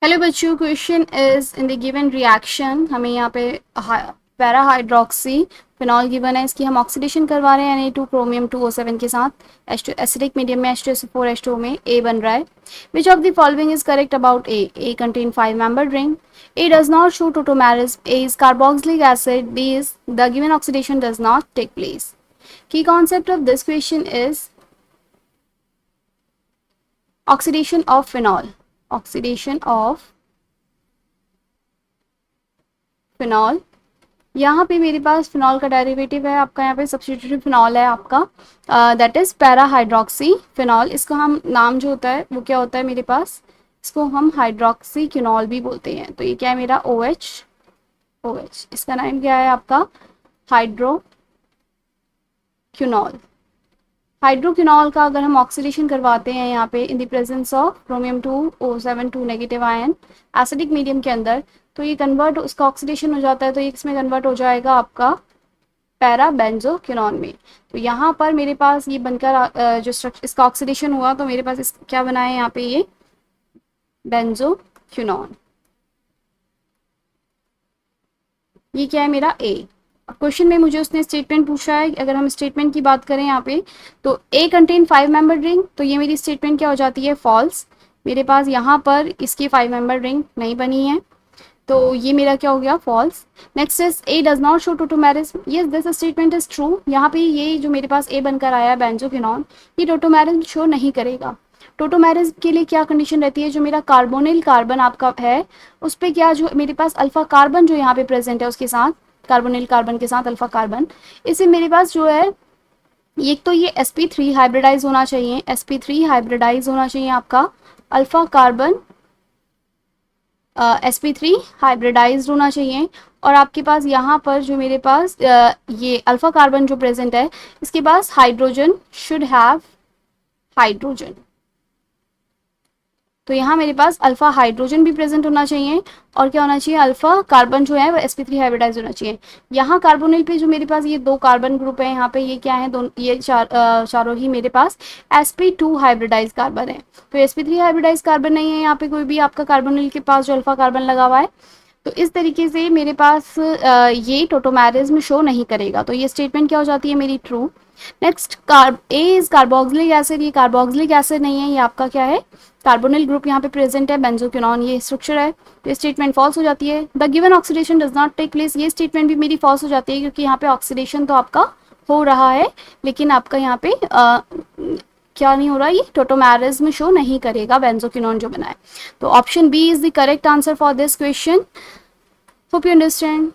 Hello बच्चों, question is in the given reaction हमें यहाँ पे पैरा हाइड्रोक्सी फिनॉल गिवन है। इसकी हम ऑक्सीडेशन करवा रहे हैं Na2 क्रोमियम 2O7 के साथ H2 एसिडिक मीडियम में H2SO4 H2O में A बन रहा है। Which of the following is correct about A contain 5 membered ring, A does not show tautomerism, A is carboxylic acid, D is the given oxidation does not take place. Key concept of this question is oxidation of phenol. Oxidation of phenol. यहाँ पे मेरे पास phenol का derivative है आपका, यहाँ पे substituted phenol है आपका, that is para hydroxy phenol. इसका हम नाम जो होता है वो क्या होता है मेरे पास, इसको हम हाइड्रोक्सी क्विनॉल भी बोलते हैं। तो ये क्या है मेरा OH, इसका नाम क्या है आपका हाइड्रो क्विनॉल। हाइड्रोक्विनॉल का अगर हम ऑक्सीडेशन करवाते हैं यहाँ पे in the presence of chromium 2O7 2 negative ion acidic medium के अंदर, तो ये कन्वर्ट उसका ऑक्सीडेशन हो जाता है, तो ये इसमें कन्वर्ट हो जाएगा आपका पैरा बेंजोक्विनॉन में। तो यहाँ पर मेरे पास ये बनकर जो स्ट्रक्चर इसका ऑक्सीडेशन हुआ तो मेरे पास क्या बना है यहाँ पे ये बेंजोक्विनॉन। ये क्या है मेरा A। क्वेश्चन में मुझे उसने स्टेटमेंट पूछा है, अगर हम स्टेटमेंट की बात करें यहाँ पे तो A कंटेन 5 membered रिंग, तो ये मेरी स्टेटमेंट क्या हो जाती है फॉल्स। मेरे पास यहाँ पर इसकी 5 membered रिंग नहीं बनी है, तो ये मेरा क्या हो गया false. Next is A does not show tautomerism, yes this statement is true. यहाँ पे ये जो मेरे पास A बनकर आया है बेंजोक्विनॉन, ये टोटोमेरिज्म शो नहीं करेगा। टोटोमेरिज्म के लिए क्या कंडीशन रहती है, जो मेरा कार्बोनिल कार्बन आपका है उस पर क्या जो मेरे पास अल्फा कार्बन जो यहाँ पे प्रेजेंट है उसके साथ कार्बोनिल कार्बन के साथ अल्फा कार्बन, इसे मेरे पास जो है एक तो ये sp3 हाइब्रिडाइज होना चाहिए, sp3 हाइब्रिडाइज होना चाहिए आपका अल्फा कार्बन sp3 हाइब्रिडाइज होना चाहिए। और आपके पास यहाँ पर जो मेरे पास ये अल्फा कार्बन जो प्रेजेंट है इसके पास हाइड्रोजन शुड हैव हाइड्रोजन, तो यहाँ मेरे पास अल्फा हाइड्रोजन भी प्रेजेंट होना चाहिए और क्या होना चाहिए अल्फा कार्बन जो है वो sp3 हाइब्रिडाइज होना चाहिए। यहाँ कार्बोनिल पे जो मेरे पास ये 2 कार्बन ग्रुप है, यहाँ पे ये क्या है दोनों ये चारों ही मेरे पास sp2 हाइब्रिडाइज कार्बन है, तो sp3 हाइब्रिडाइज कार्बन नहीं है यहाँ पे कोई भी आपका कार्बोनिल के पास जो अल्फा कार्बन लगा हुआ है। तो इस तरीके से मेरे पास ये टोटोमेरिज्म शो नहीं करेगा, तो ये स्टेटमेंट क्या हो जाती है मेरी true. Next A is carboxylic acid, ये कार्बोक्सिलिक एसिड नहीं है, ये आपका क्या है कार्बोनिल ग्रुप यहाँ पे प्रेजेंट है बेंजोक्विनॉन, ये स्ट्रक्चर है, तो ये स्टेटमेंट फॉल्स हो जाती है। The given oxidation does not take place, ये स्टेटमेंट भी मेरी फॉल्स हो जाती है क्योंकि यहाँ पे ऑक्सीडेशन तो आपका हो रहा है लेकिन आपका यहाँ पे क्या नहीं हो रहा, ये टोटोमेरिज्म शो नहीं करेगा बेंजोक्विनॉन जो बना है। तो option B is the correct answer for this question. Hope you understand.